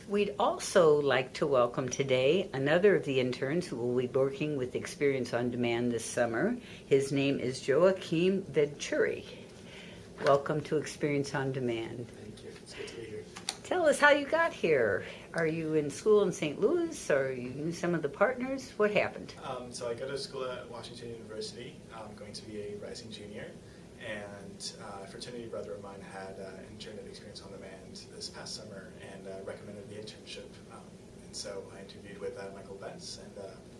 We'd also like to welcome today another of the interns who will be working with Experience on Demand this summer. His name is Joachim Veturri. Welcome to Experience on Demand. Thank you. It's good to be here. Tell us how you got here. Are you in school in St. Louis, or you knew some of the partners? What happened? So I go to school at Washington University. I'm going to be a rising junior, and a fraternity brother of mine had an intern at Experience on Demand this past summer and recommended the internship. And so I interviewed with Michael Bentz, and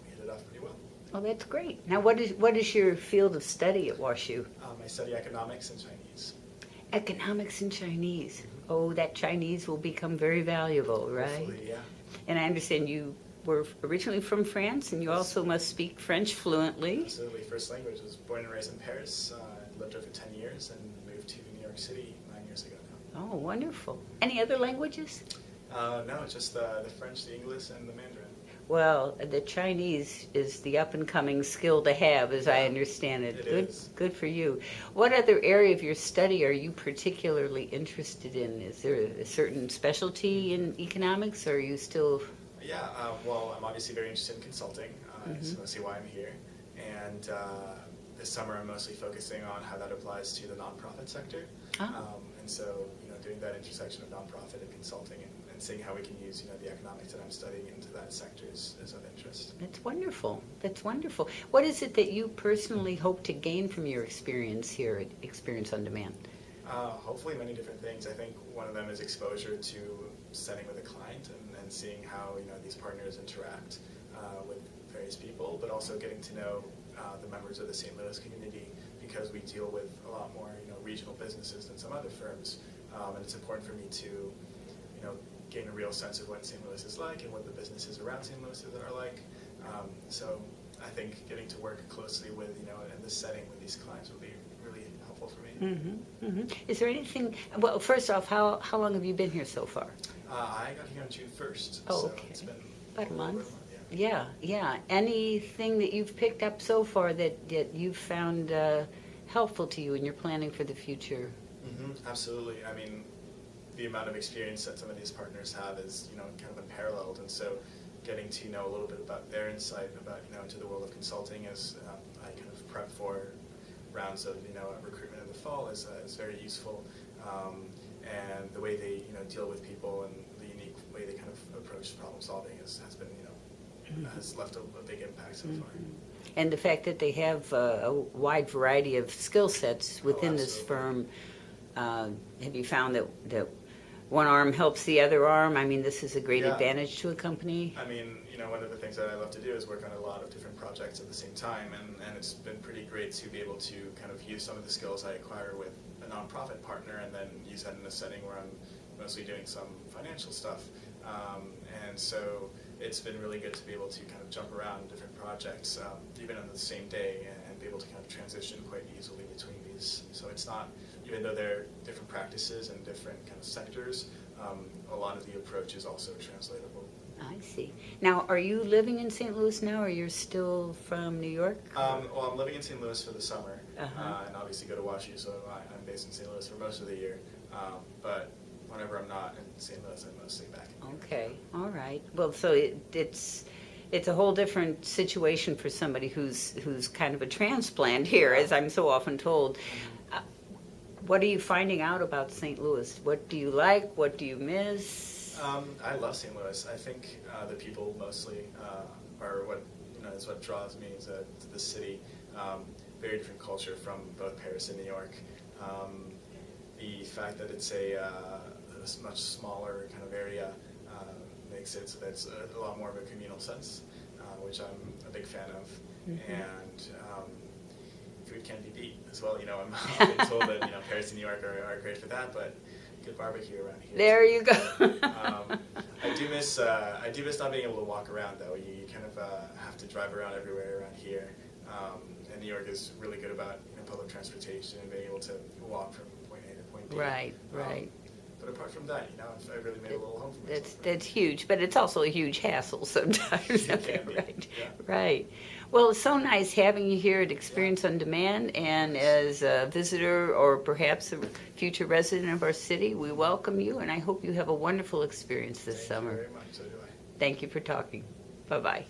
we hit it off pretty well. Oh, that's great. Now, what is your field of study at WashU? I study economics and Chinese. Economics and Chinese. Oh, that Chinese will become very valuable, right? Hopefully, yeah. And I understand you were originally from France, and you also must speak French fluently. Absolutely. First language. I was born and raised in Paris. Lived there for 10 years and moved to New York City 9 years ago now. Oh, wonderful. Any other languages? No, just the French, the English, and the Mandarin. Well, the Chinese is the up-and-coming skill to have, as I understand it. It Good, is. good for you. What other area of your study are you particularly interested in? Is there a certain specialty in economics, or are you still... Yeah, well, I'm obviously very interested in consulting. That's mostly why I'm here. And this summer I'm mostly focusing on how that applies to the nonprofit sector. And so, doing that intersection of nonprofit and consulting and seeing how we can use, the economics that I'm studying into that sector is of interest. That's wonderful. That's wonderful. What is it that you personally hope to gain from your experience here at Experience on Demand? Hopefully many different things. I think one of them is exposure to setting with a client and seeing how these partners interact with various people, but also getting to know the members of the St. Louis community, because we deal with a lot more regional businesses than some other firms, and it's important for me to gain a real sense of what St. Louis is like and what the businesses around St. Louis are like. So I think getting to work closely with in this setting with these clients will be really helpful for me. Is there anything, well, first off, how long have you been here so far? I got here on June 1st, Oh, so okay. it's been About a month? over a month, Yeah. Anything that you've picked up so far that you've found helpful to you in your planning for the future? Absolutely. I mean, the amount of experience that some of these partners have is, kind of unparalleled, and so getting to know a little bit about their insight about, into the world of consulting as I kind of prep for rounds of, recruitment in the fall is very useful, and the way they, deal with people and the unique way they kind of approach problem solving has been, has left a big impact so far. And the fact that they have a wide variety of skill sets within this firm, have you found that one arm helps the other arm? I mean, this is a great advantage to a company. I mean, one of the things that I love to do is work on a lot of different projects at the same time, and it's been pretty great to be able to kind of use some of the skills I acquire with a nonprofit partner and then use that in a setting where I'm mostly doing some financial stuff. And so it's been really good to be able to kind of jump around different projects, even on the same day, and be able to kind of transition quite easily between these. So it's not, even though they're different practices and different kind of sectors, a lot of the approach is also translatable. I see. Now, are you living in St. Louis now, or you're still from New York? Well, I'm living in St. Louis for the summer, and obviously go to WashU, so I'm based in St. Louis for most of the year. But whenever I'm not in St. Louis, I'm mostly back in New York. Okay, all right. Well, so it's a whole different situation for somebody who's kind of a transplant here, as I'm so often told. What are you finding out about St. Louis? What do you like? What do you miss? I love St. Louis. I think the people mostly are what is what draws me to the city. Very different culture from both Paris and New York. The fact that it's a much smaller kind of area makes it so that it's a lot more of a communal sense, which I'm a big fan of. And food can be beat as well. I'm often told that Paris and New York are great for that, but good barbecue around here. There you go. I do miss not being able to walk around though. You kind of have to drive around everywhere around here, and New York is really good about public transportation and being able to walk from point A to point B. Right. But apart from that, I've really made a little home for myself. That's huge, but it's also a huge hassle sometimes. It can be. Right. Yeah. Right. Well, it's so nice having you here at Experience on Demand, and as a visitor or perhaps a future resident of our city, we welcome you, and I hope you have a wonderful experience this Thank summer. you very much. So do I. Thank you for talking. Bye-bye.